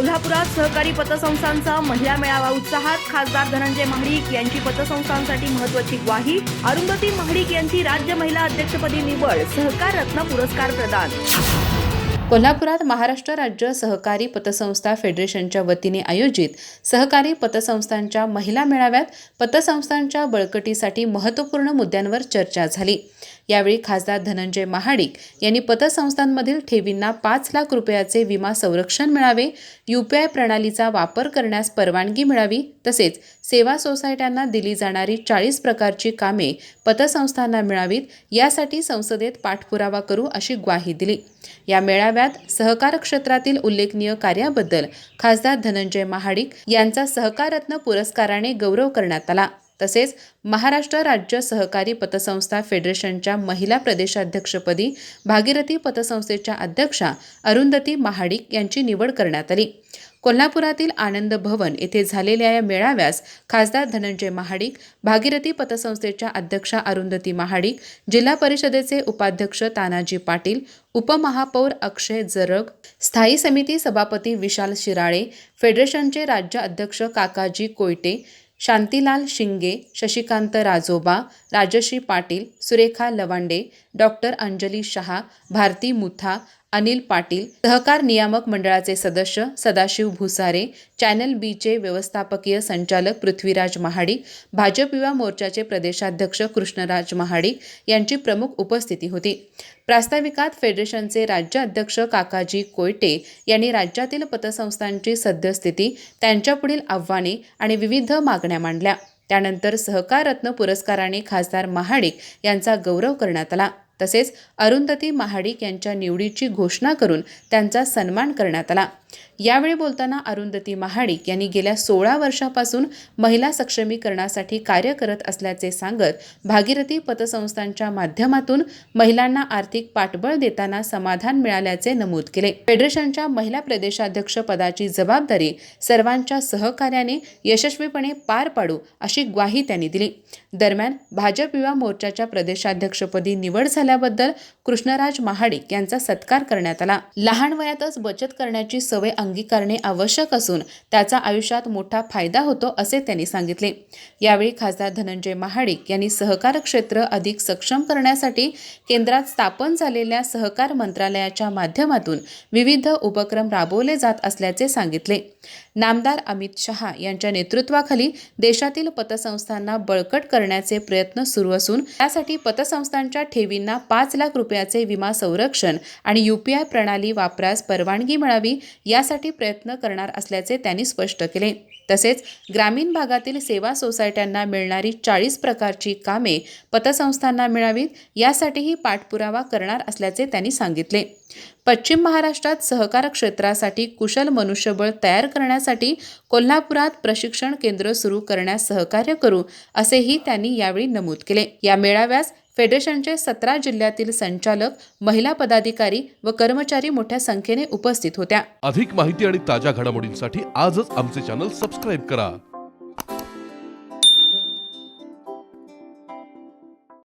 कोल्हापुरात सहकारी पतसंस्थांचा महिला मेळावा उत्साहात. खासदार धनंजय महाडिक यांची पतसंस्थांसाठी महत्त्वाची ग्वाही. अरुंधती महाडिक यांची राज्य महिला अध्यक्षपदी निवड. सहकार रत्न पुरस्कार प्रदान. कोल्हापुरात महाराष्ट्र राज्य सहकारी पतसंस्था फेडरेशनच्या वतीने आयोजित सहकारी पतसंस्थांच्या महिला मेळाव्यात पतसंस्थांच्या बळकटीसाठी महत्त्वपूर्ण मुद्द्यांवर चर्चा झाली. यावेळी खासदार धनंजय महाडिक यांनी पतसंस्थांमधील ठेवींना 5 लाख रुपयाचे विमा संरक्षण मिळावे, UPI प्रणालीचा वापर करण्यास परवानगी मिळावी, तसेच सेवा सोसायट्यांना दिली जाणारी 40 प्रकारची कामे पतसंस्थांना मिळावीत, यासाठी संसदेत पाठपुरावा करू अशी ग्वाही दिली. या मेळाव्यात सहकार क्षेत्रातील उल्लेखनीय कार्याबद्दल खासदार धनंजय महाडिक यांचा सहकार रत्न पुरस्काराने गौरव करण्यात आला. तसेच महाराष्ट्र राज्य सहकारी पतसंस्था फेडरेशनच्या महिला प्रदेशाध्यक्षपदी भागीरथी पतसंस्थेच्या अध्यक्षा अरुंधती महाडिक यांची निवड करण्यात आली. कोल्हापुरातील आनंद भवन येथे झालेल्या या मेळाव्यास खासदार धनंजय महाडिक, भागीरथी पतसंस्थेच्या अध्यक्षा अरुंधती महाडिक, जिल्हा परिषदेचे उपाध्यक्ष तानाजी पाटील, उपमहापौर अक्षय जरग, स्थायी समिती सभापती विशाल शिराळे, फेडरेशनचे राज्य अध्यक्ष काकाजी कोयटे, शांतीलाल शिंगे, शशिकांत राजोबा, राजश्री पाटील, सुरेखा लवांडे, डॉक्टर अंजली शहा, भारती मुथा, अनिल पाटील, सहकार नियामक मंडळाचे सदस्य सदाशिव भुसारे, चॅनल बीचे व्यवस्थापकीय संचालक पृथ्वीराज महाडिक, भाजप युवा मोर्चाचे प्रदेशाध्यक्ष कृष्णराज महाडिक यांची प्रमुख उपस्थिती होती. प्रास्ताविकात फेडरेशनचे राज्य अध्यक्ष काकाजी कोयटे यांनी राज्यातील पतसंस्थांची सद्यस्थिती, त्यांच्यापुढील आव्हाने आणि विविध मागण्या मांडल्या. त्यानंतर सहकार रत्न पुरस्काराने खासदार महाडिक यांचा गौरव करण्यात आला. तसेच अरुंधती महाडिक यांच्या निवडीची घोषणा करून त्यांचा सन्मान करण्यात आला. यावेळी बोलताना अरुंधती महाडिक यांनी गेल्या 16 वर्षापासून महिला सक्षमीकरणासाठी कार्य करत असल्याचे सांगत भागीरथी पतसंस्थांच्या माध्यमातून महिलांना आर्थिक पाठबळ देताना समाधान मिळाल्याचे नमूद केले. फेडरेशनच्या महिला प्रदेशाध्यक्ष पदाची जबाबदारी सर्वांच्या सहकार्याने यशस्वीपणे पार पाडू अशी ग्वाही त्यांनी दिली. दरम्यान भाजप युवा मोर्चाच्या प्रदेशाध्यक्षपदी निवड झाल्याबद्दल कृष्णराज महाडिक यांचा सत्कार करण्यात आला. लहान वयातच बचत करण्याची सवय अंगीकारणे आवश्यक असून त्याचा आयुष्यात मोठा फायदा होतो असे त्यांनी सांगितले. यावेळी खासदार धनंजय महाडिक यांनी सहकार क्षेत्र अधिक सक्षम करण्यासाठी केंद्रात स्थापन झालेल्या सहकार मंत्रालयाच्या माध्यमातून विविध उपक्रम राबवले जात असल्याचे सांगितले. नामदार अमित शहा यांच्या नेतृत्वाखाली देशातील पतसंस्थांना बळकट करण्याचे प्रयत्न सुरू असून त्यासाठी पतसंस्थांच्या ठेवींना 5 लाख रुपयाचे विमा संरक्षण आणि UPI प्रणाली वापरास परवानगी मिळावी यासाठी प्रयत्न करणार असल्याचे त्यांनी स्पष्ट केले. तसेच ग्रामीण भागातील सेवा सोसायट्यांना मिळणारी 40 प्रकारची कामे पतसंस्थांना मिळावीत यासाठीही पाठपुरावा करणार असल्याचे त्यांनी सांगितले. पश्चिम महाराष्ट्रात सहकार क्षेत्रासाठी कुशल मनुष्यबळ तयार करण्यासाठी कोल्हापुरात प्रशिक्षण केंद्र सुरू करण्यास सहकार्य करू असेही त्यांनी यावेळी नमूद केले. या मेळाव्यास फेडरेशनचे 17 जिल्ह्यातील संचालक, महिला पदाधिकारी व कर्मचारी मोठ्या संख्येने उपस्थित होत्या. अधिक माहिती आणि ताज्या घडामोडींसाठी आजच आमचे चॅनल सबस्क्राईब करा.